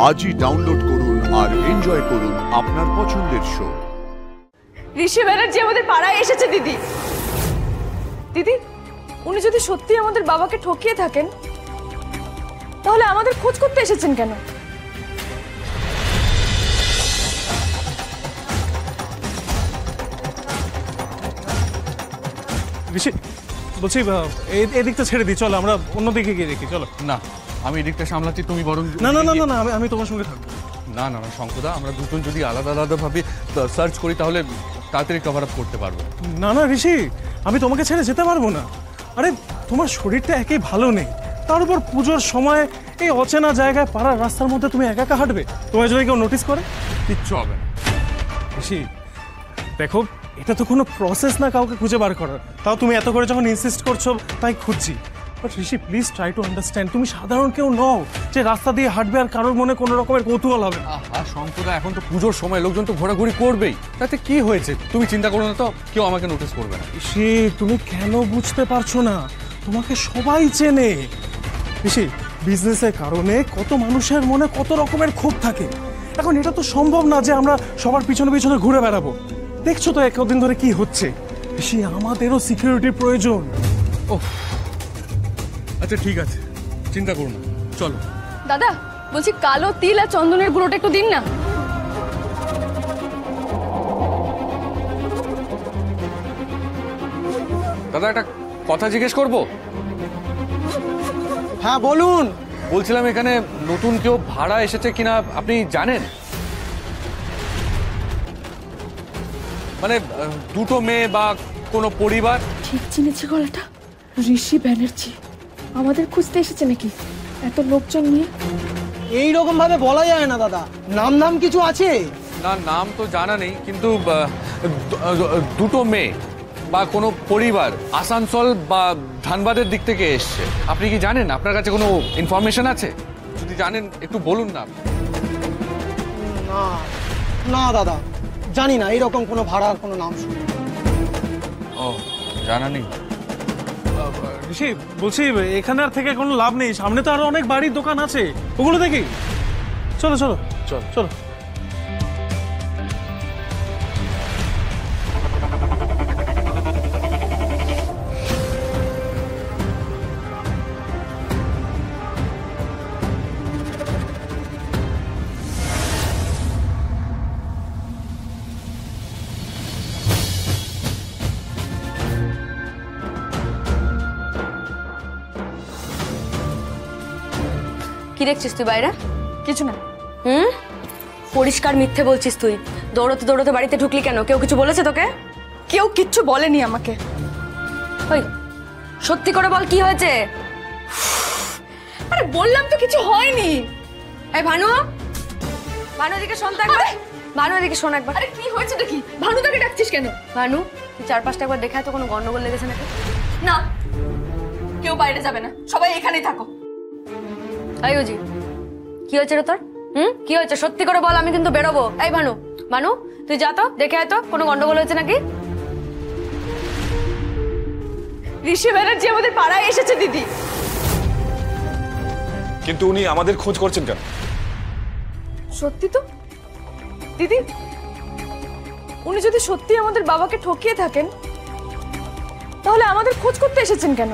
আজই ডাউনলোড করুন আর এনজয় করুন আপনার পছন্দের শো। ঋষি ব্যানার্জি আমাদের পাড়ায় এসেছে দিদি। দিদি, উনি যদি সত্যি আমাদের বাবাকে ঠকিয়ে থাকেন তাহলে আমাদের খোঁজ করতে এসেছেন কেন? ঋষি বলছি এদিকটা ছেড়ে দিই, চলো আমরা অন্যদিকে গিয়ে দেখি। চলো। না, আমি এদিকটা সামলাচ্ছি, তুমি বরং না না না না না আমি তোমার সঙ্গে থাকবো। না না না শঙ্করদা, আমরা দুজন যদি আলাদা আলাদাভাবে সার্চ করি তাহলে তাড়াতাড়ি কভার আপ করতে পারবো। না না ঋষি, আমি তোমাকে ছেড়ে যেতে পারবো না। আরে তোমার শরীরটা একেই ভালো নেই, তার উপর পুজোর সময় এই অচেনা জায়গায় পাড়ার রাস্তার মধ্যে তুমি একা একা হাঁটবে, তোমায় যদি কেউ নোটিস করে? কিচ্ছু হবে না। ঋষি দেখো, এটা তো কোনো প্রসেস না কাউকে খুঁজে বার করার, তাও তুমি এত করে যখন ইনসিস্ট করছো তাই খুঁজছি। But Rishi please try to understand, তুমি সাধারণ কেউ নও যে রাস্তা দিয়ে হাঁটবে আর কারোর মনে কোনো রকমের কৌতূহল হবে। আহা শঙ্করদা, এখন তো পুজোর সময়, লোকজন তো ঘোরাঘুরি করবেই, তাতে কি হয়েছে? তুমি চিন্তা করো না তো, কেউ আমাকে নোটিস করবে না। ঋষি তুমি কেন বুঝতে পারছো না? তোমাকে সবাই চেনে। ঋষি বিজনেসের কারণে কত মানুষের মনে কত রকমের ক্ষোভ থাকে, এখন এটা তো সম্ভব না যে আমরা সবার পিছনে পিছনে ঘুরে বেড়াবো। দেখছো তো একদিন ধরে কি হচ্ছে। ঋষি আমাদেরও সিকিউরিটির প্রয়োজন। ওহ আচ্ছা ঠিক আছে, চিন্তা করো না, চলো। দাদা বলছি, কালো তিল আর চন্দনের গুঁড়োটা একটু দিন না। দাদা একটা কথা জিজ্ঞেস করবো? হ্যাঁ বলুন। বলছিলাম এখানে নতুন কেউ ভাড়া এসেছে কিনা আপনি জানেন? মানে দুটো মেয়ে বা কোনো পরিবার? ঠিক চিনেছি গলাটা, ঋষি ব্যানার্জি আমাদের খুঁজতে এসেছে নাকি এত লোকজন নিয়ে? এই রকম ভাবে বলা যায় না দাদা, নাম নাম কিছু আছে? না, নাম তো জানা নেই, কিন্তু দুটো মেয়ে বা কোনো পরিবার আসানসোল বা ধানবাদের দিক থেকে এসছে। আপনি কি জানেন? আপনার কাছে কোনো ইনফরমেশন আছে? যদি জানেন একটু বলুন না। না না দাদা, জানি না, এইরকম কোনো ভাড়ার কোনো নাম শুনি। ও জানা নেই। ঋষি বলছি এখানে আর থেকে কোনো লাভ নেই, সামনে তো আরো অনেক বাড়ির দোকান আছে, ওগুলো দেখি। চলো চলো চলো চলো। কি দেখছিস তুই বাইরে? কিছু না। পরিষ্কার মিথ্যে বলছিস তুই। দৌড়তে দৌড়তে বাড়িতে ঢুকলি কেন? কেউ কিছু বলেছে তোকে? কেউ কিচ্ছু বলেনি আমাকে। ওই সত্যি করে বল, কি হয়েছে? আরে বললাম তো কিছু হয়নি। এই ভানু, ভানু এদিকে শোন তো একবার। ভানু এদিকে শোন একবার। আরে কি হয়েছে নাকি? ভানুদাকে ডাকছিস কেন? ভানু তুই চারপাশটা একবার দেখা, তো কোনো গন্ডগোল লেগেছে নাকি? না, কেউ বাইরে যাবে না, সবাই এখানেই থাকো। এই ওজি, কি হয়েছে রে তোর? কি হয়েছে সত্যি করে বল, আমি কিন্তু বেরোবো। এই ভানু, ভানু তুই যা তো, দেখে আয় তো কোনো গন্ডগোল হয়েছে নাকি। ঋষি ব্যানার্জি আমাদের পাড়ায় এসেছে দিদি। কিন্তু উনি আমাদের খোঁজ করছেন কেন? সত্যি তো দিদি, উনি যদি সত্যি আমাদের বাবাকে ঠকিয়ে থাকেন তাহলে আমাদের খোঁজ করতে এসেছেন কেন?